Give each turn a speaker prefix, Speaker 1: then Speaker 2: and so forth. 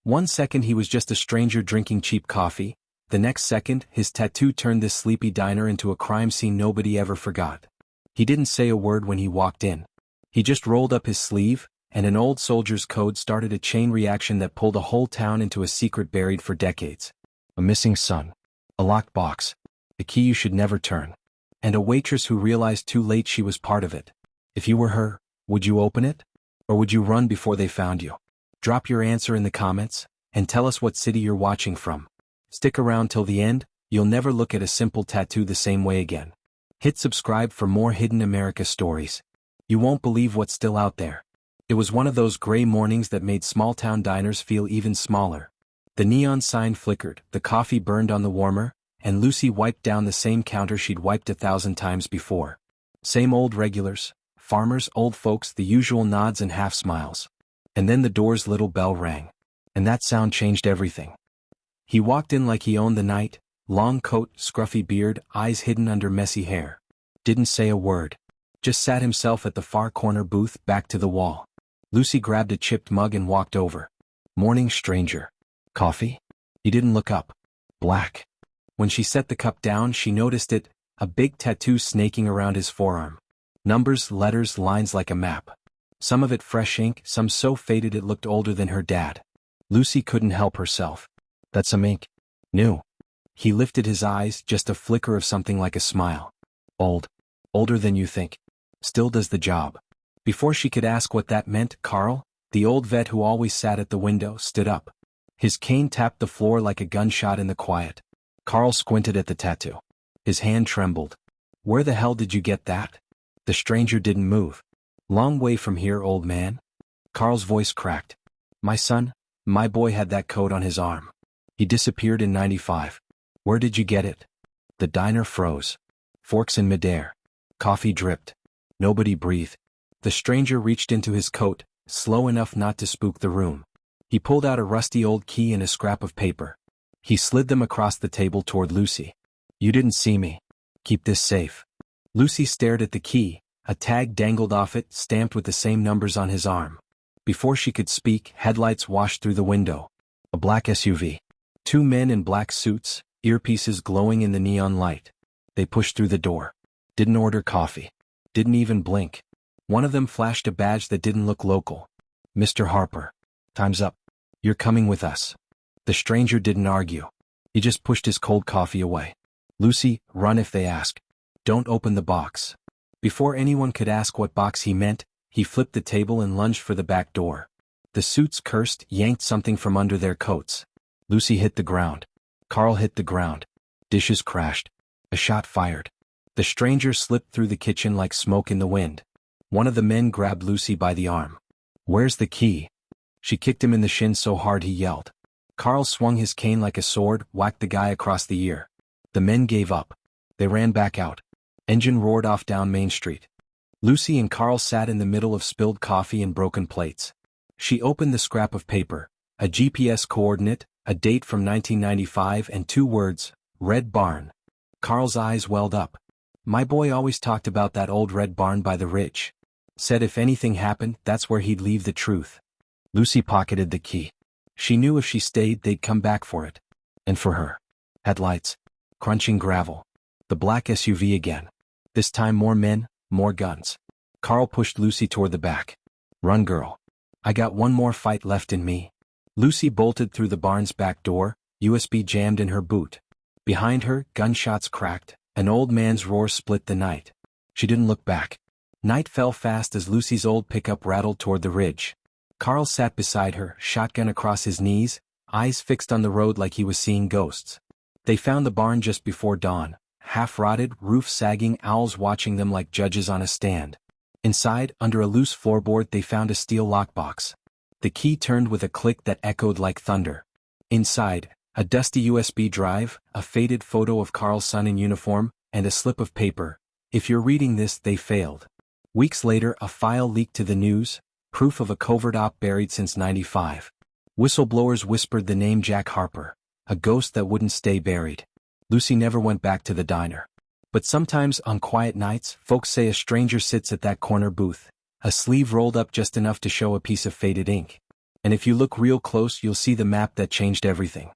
Speaker 1: One second he was just a stranger drinking cheap coffee, the next second his tattoo turned this sleepy diner into a crime scene nobody ever forgot. He didn't say a word when he walked in. He just rolled up his sleeve, and an old soldier's code started a chain reaction that pulled a whole town into a secret buried for decades. A missing son. A locked box. A key you should never turn. And a waitress who realized too late she was part of it. If you were her, would you open it? Or would you run before they found you? Drop your answer in the comments, and tell us what city you're watching from. Stick around till the end, you'll never look at a simple tattoo the same way again. Hit subscribe for more Hidden America stories. You won't believe what's still out there. It was one of those gray mornings that made small-town diners feel even smaller. The neon sign flickered, the coffee burned on the warmer, and Lucy wiped down the same counter she'd wiped 1,000 times before. Same old regulars, farmers, old folks, the usual nods and half smiles. And then the door's little bell rang. And that sound changed everything. He walked in like he owned the night, long coat, scruffy beard, eyes hidden under messy hair. Didn't say a word. Just sat himself at the far corner booth, back to the wall. Lucy grabbed a chipped mug and walked over. Morning, stranger. Coffee? He didn't look up. Black. When she set the cup down, she noticed it, a big tattoo snaking around his forearm. Numbers, letters, lines like a map. Some of it fresh ink, some so faded it looked older than her dad. Lucy couldn't help herself. That's some ink. New. He lifted his eyes, just a flicker of something like a smile. Old. Older than you think. Still does the job. Before she could ask what that meant, Carl, the old vet who always sat at the window, stood up. His cane tapped the floor like a gunshot in the quiet. Carl squinted at the tattoo. His hand trembled. Where the hell did you get that? The stranger didn't move. Long way from here, old man. Carl's voice cracked. My son, my boy had that coat on his arm. He disappeared in '95. Where did you get it? The diner froze. Forks in midair. Coffee dripped. Nobody breathed. The stranger reached into his coat, slow enough not to spook the room. He pulled out a rusty old key and a scrap of paper. He slid them across the table toward Lucy. You didn't see me. Keep this safe. Lucy stared at the key. A tag dangled off it, stamped with the same numbers on his arm. Before she could speak, headlights washed through the window. A black SUV. Two men in black suits, earpieces glowing in the neon light. They pushed through the door. Didn't order coffee. Didn't even blink. One of them flashed a badge that didn't look local. Mr. Harper. Time's up. You're coming with us. The stranger didn't argue. He just pushed his cold coffee away. Lucy, run if they ask. Don't open the box. Before anyone could ask what box he meant, he flipped the table and lunged for the back door. The suits cursed, yanked something from under their coats. Lucy hit the ground. Carl hit the ground. Dishes crashed. A shot fired. The stranger slipped through the kitchen like smoke in the wind. One of the men grabbed Lucy by the arm. Where's the key? She kicked him in the shin so hard he yelled. Carl swung his cane like a sword, whacked the guy across the ear. The men gave up. They ran back out. Engine roared off down Main Street. Lucy and Carl sat in the middle of spilled coffee and broken plates. She opened the scrap of paper, a GPS coordinate, a date from 1995 and 2 words, Red Barn. Carl's eyes welled up. My boy always talked about that old red barn by the ridge. Said if anything happened, that's where he'd leave the truth. Lucy pocketed the key. She knew if she stayed, they'd come back for it. And for her. Headlights. Crunching gravel. The black SUV again. This time more men, more guns. Carl pushed Lucy toward the back. Run, girl. I got one more fight left in me. Lucy bolted through the barn's back door, USB jammed in her boot. Behind her, gunshots cracked. An old man's roar split the night. She didn't look back. Night fell fast as Lucy's old pickup rattled toward the ridge. Carl sat beside her, shotgun across his knees, eyes fixed on the road like he was seeing ghosts. They found the barn just before dawn. Half-rotted, roof sagging, owls watching them like judges on a stand. Inside, under a loose floorboard, they found a steel lockbox. The key turned with a click that echoed like thunder. Inside, a dusty USB drive, a faded photo of Carl's son in uniform, and a slip of paper. If you're reading this, they failed. Weeks later, a file leaked to the news, proof of a covert op buried since '95. Whistleblowers whispered the name Jack Harper, a ghost that wouldn't stay buried. Lucy never went back to the diner. But sometimes, on quiet nights, folks say a stranger sits at that corner booth, a sleeve rolled up just enough to show a piece of faded ink. And if you look real close, you'll see the map that changed everything.